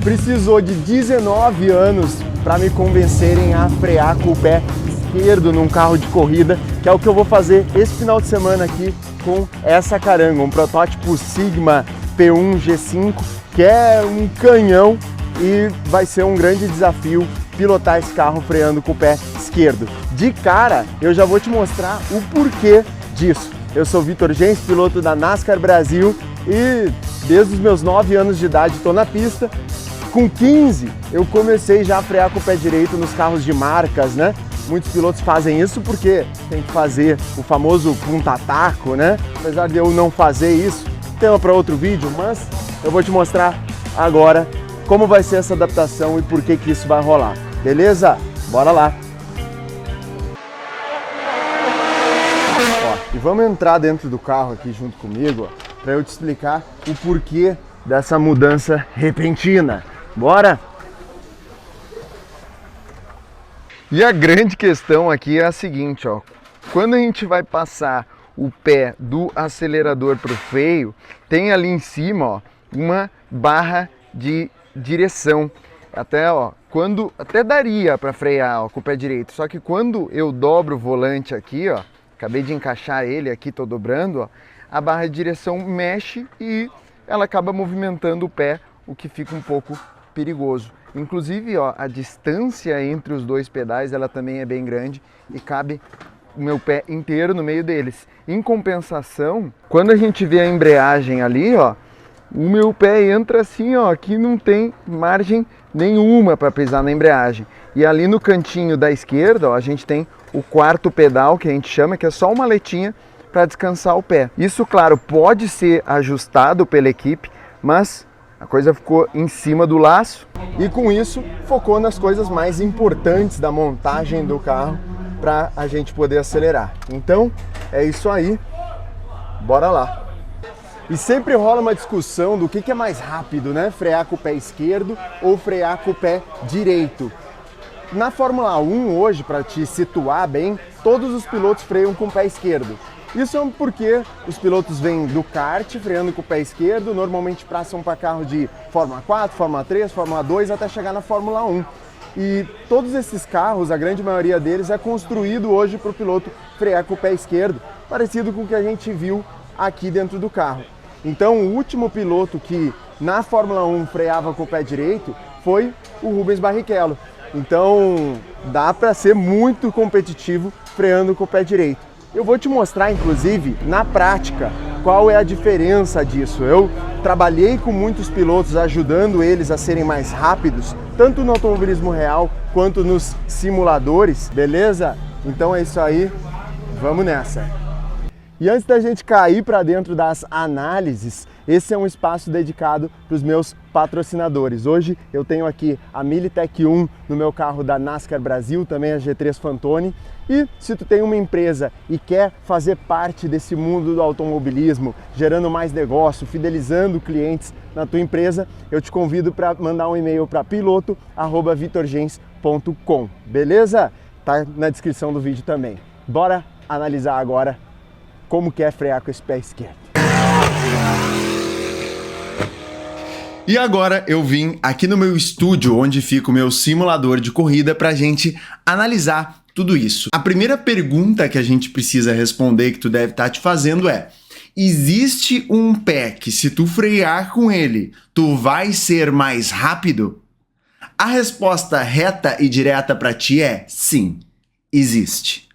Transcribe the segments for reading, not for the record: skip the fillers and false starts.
precisou de 19 anos para me convencerem a frear com o pé esquerdo num carro de corrida, que é o que eu vou fazer esse final de semana aqui com essa caranga, um protótipo Sigma P1 G5, que é um canhão e vai ser um grande desafio pilotar esse carro freando com o pé esquerdo. De cara, eu já vou te mostrar o porquê disso. Eu sou Vitor Gens, piloto da NASCAR Brasil e desde os meus 9 anos de idade estou na pista. Com 15 eu comecei já a frear com o pé direito nos carros de marcas, né? Muitos pilotos fazem isso porque tem que fazer o famoso punta-taco, né? Apesar de eu não fazer isso, tema para outro vídeo, mas eu vou te mostrar agora como vai ser essa adaptação e por que isso vai rolar. Beleza? Bora lá! Ó, e vamos entrar dentro do carro aqui junto comigo, para eu te explicar o porquê dessa mudança repentina. Bora? E a grande questão aqui é a seguinte, ó. Quando a gente vai passar o pé do acelerador para o freio, tem ali em cima, ó, uma barra de direção. Até daria para frear, ó, com o pé direito, só que quando eu dobro o volante aqui, ó, acabei de encaixar ele aqui, tô dobrando, ó, a barra de direção mexe e ela acaba movimentando o pé, o que fica um pouco perigoso. Inclusive, ó, a distância entre os dois pedais ela também é bem grande e cabe o meu pé inteiro no meio deles. Em compensação, quando a gente vê a embreagem ali, ó, o meu pé entra assim, ó, aqui não tem margem nenhuma para pisar na embreagem. E ali no cantinho da esquerda, ó, a gente tem o quarto pedal, que a gente chama, que é só uma aletinha para descansar o pé. Isso, claro, pode ser ajustado pela equipe, mas a coisa ficou em cima do laço e com isso focou nas coisas mais importantes da montagem do carro para a gente poder acelerar. Então é isso aí, bora lá! E sempre rola uma discussão do que é mais rápido, né? Frear com o pé esquerdo ou frear com o pé direito. Na Fórmula 1 hoje, para te situar bem, todos os pilotos freiam com o pé esquerdo. Isso é porque os pilotos vêm do kart freando com o pé esquerdo, normalmente passam para carro de Fórmula 4, Fórmula 3, Fórmula 2 até chegar na Fórmula 1. E todos esses carros, a grande maioria deles é construído hoje para o piloto frear com o pé esquerdo, parecido com o que a gente viu aqui dentro do carro. Então o último piloto que na Fórmula 1 freava com o pé direito foi o Rubens Barrichello. Então dá para ser muito competitivo freando com o pé direito. Eu vou te mostrar, inclusive, na prática, qual é a diferença disso. Eu trabalhei com muitos pilotos ajudando eles a serem mais rápidos, tanto no automobilismo real quanto nos simuladores, beleza? Então é isso aí, vamos nessa! E antes da gente cair para dentro das análises, esse é um espaço dedicado para os meus patrocinadores. Hoje eu tenho aqui a Militech 1 no meu carro da NASCAR Brasil, também a G3 Fantoni. E se tu tem uma empresa e quer fazer parte desse mundo do automobilismo, gerando mais negócio, fidelizando clientes na tua empresa, eu te convido para mandar um e-mail para piloto@vitorgens.com, beleza? Tá na descrição do vídeo também. Bora analisar agora como que é frear com esse pé esquerdo. E agora eu vim aqui no meu estúdio, onde fica o meu simulador de corrida, pra gente analisar tudo isso. A primeira pergunta que a gente precisa responder, que tu deve estar te fazendo é: existe um pé que se tu frear com ele, tu vai ser mais rápido? A resposta reta e direta pra ti é sim, existe.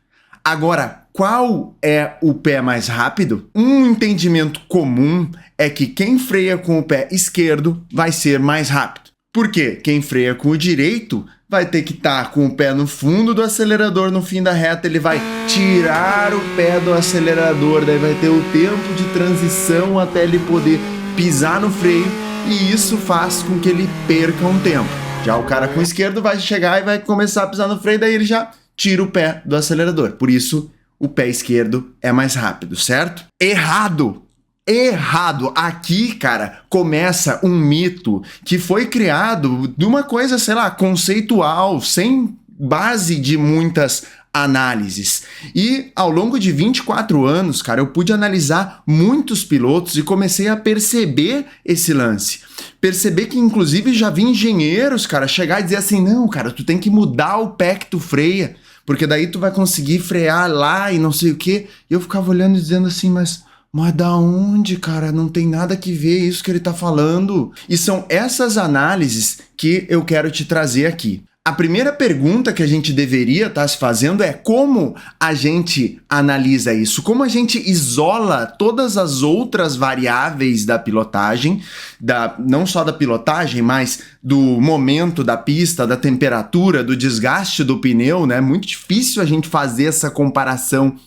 Agora, qual é o pé mais rápido? Um entendimento comum é que quem freia com o pé esquerdo vai ser mais rápido. Por quê? Quem freia com o direito vai ter que estar com o pé no fundo do acelerador no fim da reta, ele vai tirar o pé do acelerador, daí vai ter o tempo de transição até ele poder pisar no freio e isso faz com que ele perca um tempo. Já o cara com o esquerdo vai chegar e vai começar a pisar no freio, daí ele já tira o pé do acelerador. Por isso, o pé esquerdo é mais rápido, certo? Errado! Errado! Aqui, cara, começa um mito que foi criado de uma coisa, sei lá, conceitual, sem base de muitas análises. E ao longo de 24 anos, cara, eu pude analisar muitos pilotos e comecei a perceber esse lance. Perceber que, inclusive, já vi engenheiros, cara, chegar e dizer assim, não, cara, tu tem que mudar o pé que tu freia, porque daí tu vai conseguir frear lá e não sei o quê. E eu ficava olhando e dizendo assim, mas da onde, cara? Não tem nada que ver isso que ele tá falando. E são essas análises que eu quero te trazer aqui. A primeira pergunta que a gente deveria estar se fazendo é como a gente analisa isso, como a gente isola todas as outras variáveis da pilotagem, não só da pilotagem, mas do momento da pista, da temperatura, do desgaste do pneu, né? Muito difícil a gente fazer essa comparação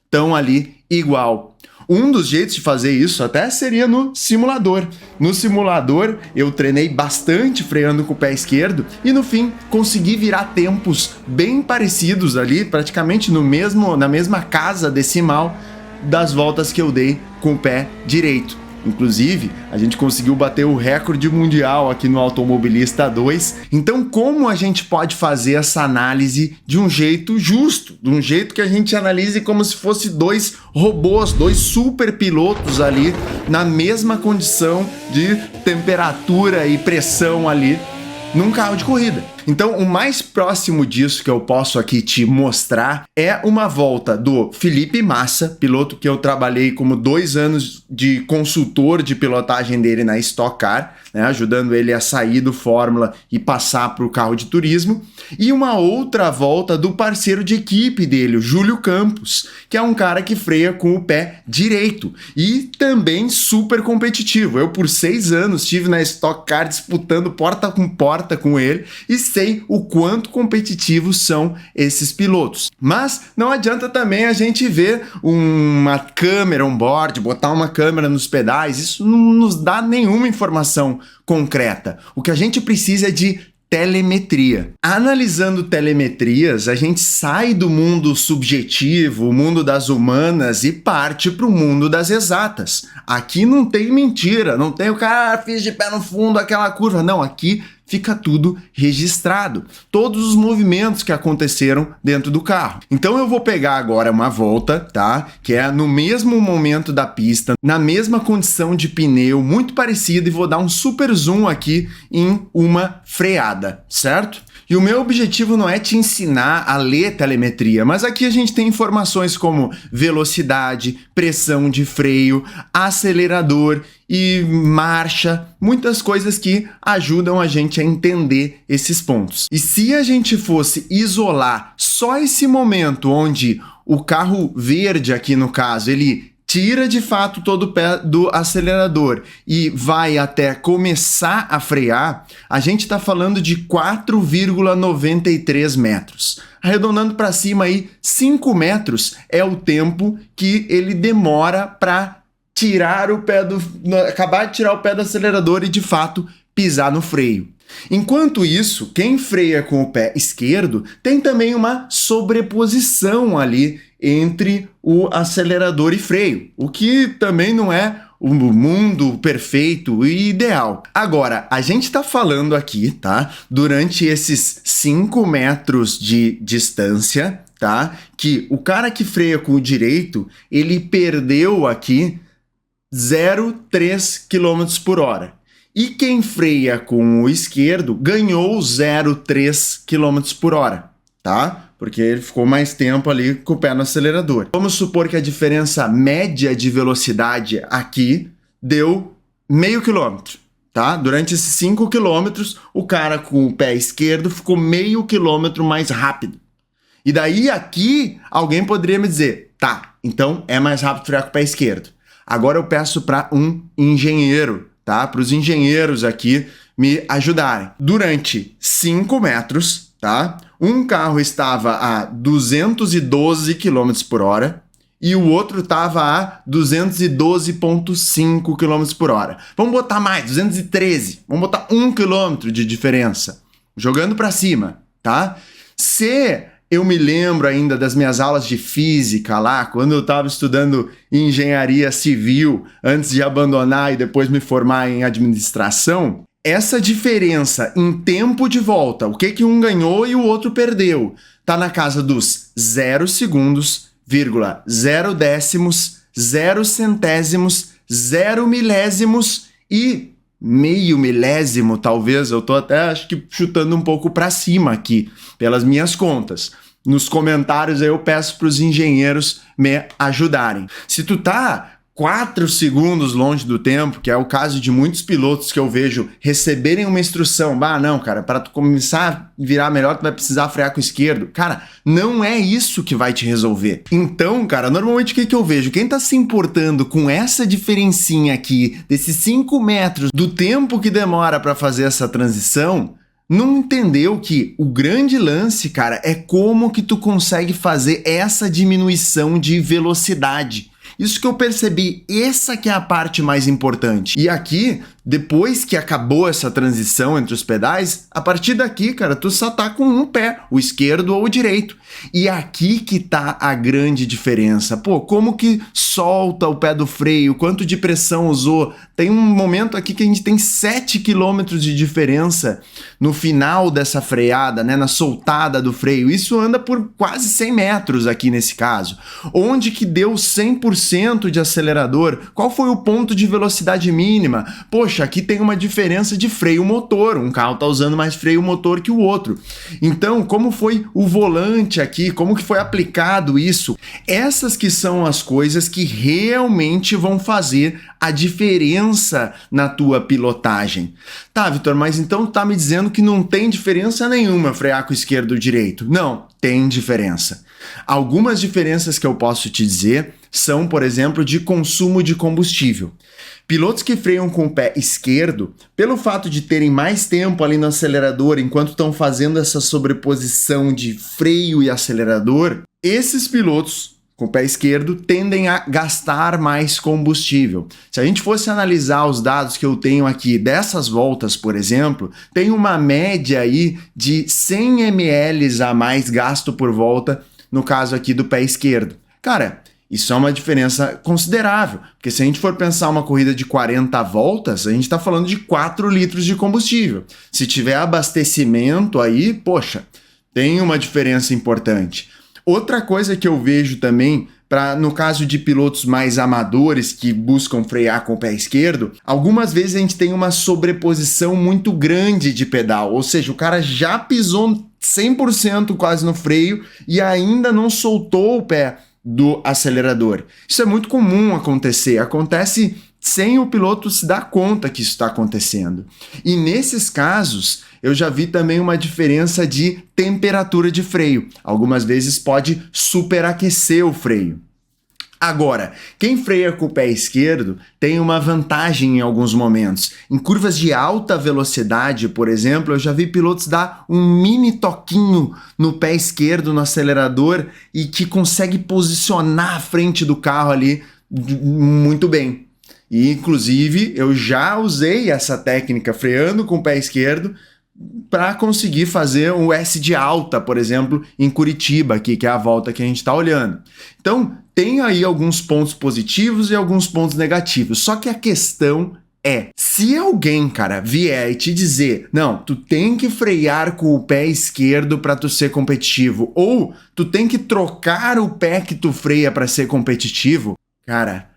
tão ali igual. Um dos jeitos de fazer isso até seria no simulador. No simulador, eu treinei bastante freando com o pé esquerdo e no fim consegui virar tempos bem parecidos ali, praticamente na mesma casa decimal das voltas que eu dei com o pé direito. Inclusive, a gente conseguiu bater o recorde mundial aqui no Automobilista 2. Então, como a gente pode fazer essa análise de um jeito justo? De um jeito que a gente analise como se fosse dois robôs, dois super pilotos ali na mesma condição de temperatura e pressão ali num carro de corrida. Então, o mais próximo disso que eu posso aqui te mostrar é uma volta do Felipe Massa, piloto que eu trabalhei como 2 anos de consultor de pilotagem dele na Stock Car, né, ajudando ele a sair do Fórmula e passar para o carro de turismo, e uma outra volta do parceiro de equipe dele, o Júlio Campos, que é um cara que freia com o pé direito e também super competitivo. Eu, por 6 anos, estive na Stock Car disputando porta com ele e sei o quanto competitivos são esses pilotos. Mas não adianta também a gente ver uma câmera on-board, botar uma câmera nos pedais, isso não nos dá nenhuma informação concreta. O que a gente precisa é de telemetria. Analisando telemetrias, a gente sai do mundo subjetivo, o mundo das humanas e parte para o mundo das exatas. Aqui não tem mentira, não tem o cara fiz de pé no fundo aquela curva, não, aqui fica tudo registrado, todos os movimentos que aconteceram dentro do carro. Então eu vou pegar agora uma volta, tá? Que é no mesmo momento da pista, na mesma condição de pneu, muito parecida, e vou dar um super zoom aqui em uma freada, certo? E o meu objetivo não é te ensinar a ler telemetria, mas aqui a gente tem informações como velocidade, pressão de freio, acelerador e marcha, muitas coisas que ajudam a gente a entender esses pontos. E se a gente fosse isolar só esse momento onde o carro verde aqui no caso, ele tira de fato todo o pé do acelerador e vai até começar a frear, a gente está falando de 4,93 metros. Arredondando para cima aí, 5 metros é o tempo que ele demora para acabar de tirar o pé do acelerador e de fato pisar no freio. Enquanto isso, quem freia com o pé esquerdo tem também uma sobreposição ali entre o acelerador e freio, o que também não é o mundo perfeito e ideal. Agora, a gente está falando aqui, tá? Durante esses 5 metros de distância, tá? Que o cara que freia com o direito, ele perdeu aqui 0,3 km por hora. E quem freia com o esquerdo ganhou 0,3 km por hora, tá? Porque ele ficou mais tempo ali com o pé no acelerador. Vamos supor que a diferença média de velocidade aqui deu meio quilômetro, tá? Durante esses 5 quilômetros, o cara com o pé esquerdo ficou meio quilômetro mais rápido. E daí aqui, alguém poderia me dizer, tá, então é mais rápido frear com o pé esquerdo. Agora eu peço para um engenheiro, tá? Para os engenheiros aqui me ajudarem. Durante 5 metros, tá? Um carro estava a 212 km por hora e o outro estava a 212,5 km por hora. Vamos botar mais, 213. Vamos botar 1 km de diferença. Jogando para cima, tá? Se eu me lembro ainda das minhas aulas de física lá, quando eu estava estudando engenharia civil, antes de abandonar e depois me formar em administração, essa diferença em tempo de volta, o que um ganhou e o outro perdeu, tá na casa dos 0 segundos, 0 décimos, 0 centésimos, 0 milésimos e meio milésimo, talvez. Eu tô até, acho que, chutando um pouco para cima aqui, pelas minhas contas. Nos comentários aí eu peço para os engenheiros me ajudarem. Se tu tá 4 segundos longe do tempo, que é o caso de muitos pilotos que eu vejo receberem uma instrução, não, cara, para tu começar a virar melhor, tu vai precisar frear com o esquerdo. Cara, não é isso que vai te resolver. Então, cara, normalmente o que eu vejo? Quem tá se importando com essa diferencinha aqui, desses 5 metros do tempo que demora para fazer essa transição, não entendeu que o grande lance, cara, é como que tu consegue fazer essa diminuição de velocidade. Isso que eu percebi, essa que é a parte mais importante. E aqui, depois que acabou essa transição entre os pedais, a partir daqui, cara, tu só tá com um pé, o esquerdo ou o direito. E aqui que tá a grande diferença. Pô, como que solta o pé do freio? Quanto de pressão usou? Tem um momento aqui que a gente tem 7 km de diferença no final dessa freada, né, na soltada do freio. Isso anda por quase 100 metros aqui nesse caso. Onde que deu 100% de acelerador? Qual foi o ponto de velocidade mínima? Poxa, aqui tem uma diferença de freio motor. Um carro tá usando mais freio motor que o outro. Então, como foi o volante aqui? Como que foi aplicado isso? Essas que são as coisas que realmente vão fazer a diferença na tua pilotagem. Tá, Vitor, mas então tu tá me dizendo que não tem diferença nenhuma frear com o esquerdo ou direito? Não, tem diferença. Algumas diferenças que eu posso te dizer são, por exemplo, de consumo de combustível. Pilotos que freiam com o pé esquerdo, pelo fato de terem mais tempo ali no acelerador enquanto estão fazendo essa sobreposição de freio e acelerador, esses pilotos com o pé esquerdo tendem a gastar mais combustível. Se a gente fosse analisar os dados que eu tenho aqui dessas voltas, por exemplo, tem uma média aí de 100 ml a mais gasto por volta, no caso aqui do pé esquerdo. Cara, isso é uma diferença considerável, porque se a gente for pensar uma corrida de 40 voltas, a gente está falando de 4 litros de combustível. Se tiver abastecimento aí, poxa, tem uma diferença importante. Outra coisa que eu vejo também, no caso de pilotos mais amadores que buscam frear com o pé esquerdo, algumas vezes a gente tem uma sobreposição muito grande de pedal, ou seja, o cara já pisou 100% quase no freio e ainda não soltou o pé do acelerador. Isso é muito comum acontecer, acontece sem o piloto se dar conta que isso está acontecendo. E nesses casos, eu já vi também uma diferença de temperatura de freio. Algumas vezes pode superaquecer o freio. Agora, quem freia com o pé esquerdo tem uma vantagem em alguns momentos. Em curvas de alta velocidade, por exemplo, eu já vi pilotos dar um mini toquinho no pé esquerdo no acelerador e que consegue posicionar a frente do carro ali muito bem. E, inclusive, eu já usei essa técnica freando com o pé esquerdo para conseguir fazer um S de alta, por exemplo, em Curitiba, aqui, que é a volta que a gente está olhando. Então, tem aí alguns pontos positivos e alguns pontos negativos. Só que a questão é, se alguém, cara, vier e te dizer, não, tu tem que frear com o pé esquerdo para tu ser competitivo, ou tu tem que trocar o pé que tu freia para ser competitivo, cara,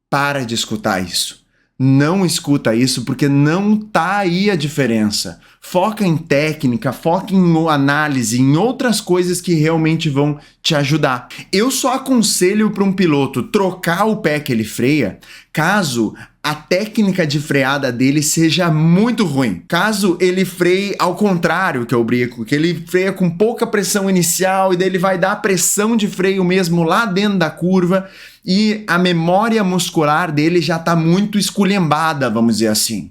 para de escutar isso. Não escuta isso porque não tá aí a diferença. Foca em técnica, foca em análise, em outras coisas que realmente vão te ajudar. Eu só aconselho para um piloto trocar o pé que ele freia caso a técnica de freada dele seja muito ruim. Caso ele freie ao contrário, que eu brinco, que ele freia com pouca pressão inicial e daí ele vai dar pressão de freio mesmo lá dentro da curva e a memória muscular dele já está muito esculhambada, vamos dizer assim.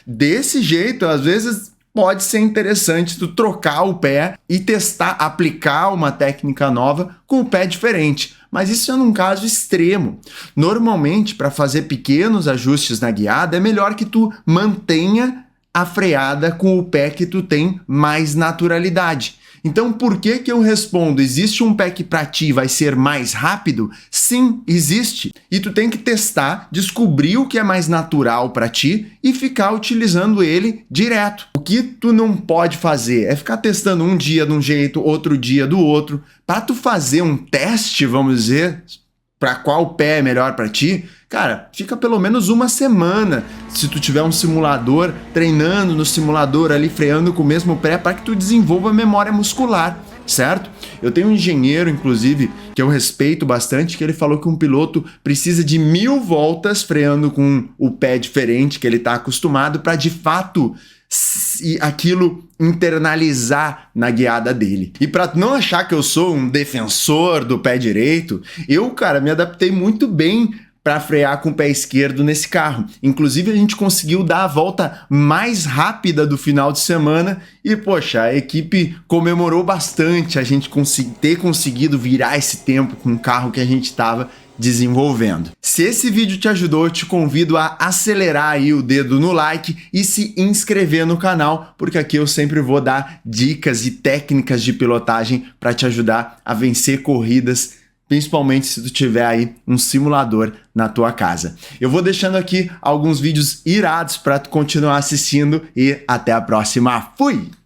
Desse jeito, às vezes pode ser interessante tu trocar o pé e testar, aplicar uma técnica nova com o pé diferente. Mas isso é num caso extremo. Normalmente, para fazer pequenos ajustes na guiada, é melhor que tu mantenha a freada com o pé que tu tem mais naturalidade. Então, por que que eu respondo? Existe um pé que para ti vai ser mais rápido? Sim, existe. E tu tem que testar, descobrir o que é mais natural para ti e ficar utilizando ele direto. O que tu não pode fazer é ficar testando um dia de um jeito, outro dia do outro. Para tu fazer um teste, vamos dizer, para qual pé é melhor para ti, cara, fica pelo menos uma semana, se tu tiver um simulador, treinando no simulador ali, freando com o mesmo pé, para que tu desenvolva a memória muscular, certo? Eu tenho um engenheiro, inclusive, que eu respeito bastante, que ele falou que um piloto precisa de 1000 voltas freando com o pé diferente que ele está acostumado para, de fato, aquilo internalizar na guiada dele. E para não achar que eu sou um defensor do pé direito, eu, cara, me adaptei muito bem para frear com o pé esquerdo nesse carro. Inclusive, a gente conseguiu dar a volta mais rápida do final de semana e, poxa, a equipe comemorou bastante a gente ter conseguido virar esse tempo com o carro que a gente estava desenvolvendo. Se esse vídeo te ajudou, eu te convido a acelerar aí o dedo no like e se inscrever no canal, porque aqui eu sempre vou dar dicas e técnicas de pilotagem para te ajudar a vencer corridas, principalmente se tu tiver aí um simulador na tua casa. Eu vou deixando aqui alguns vídeos irados para tu continuar assistindo e até a próxima. Fui!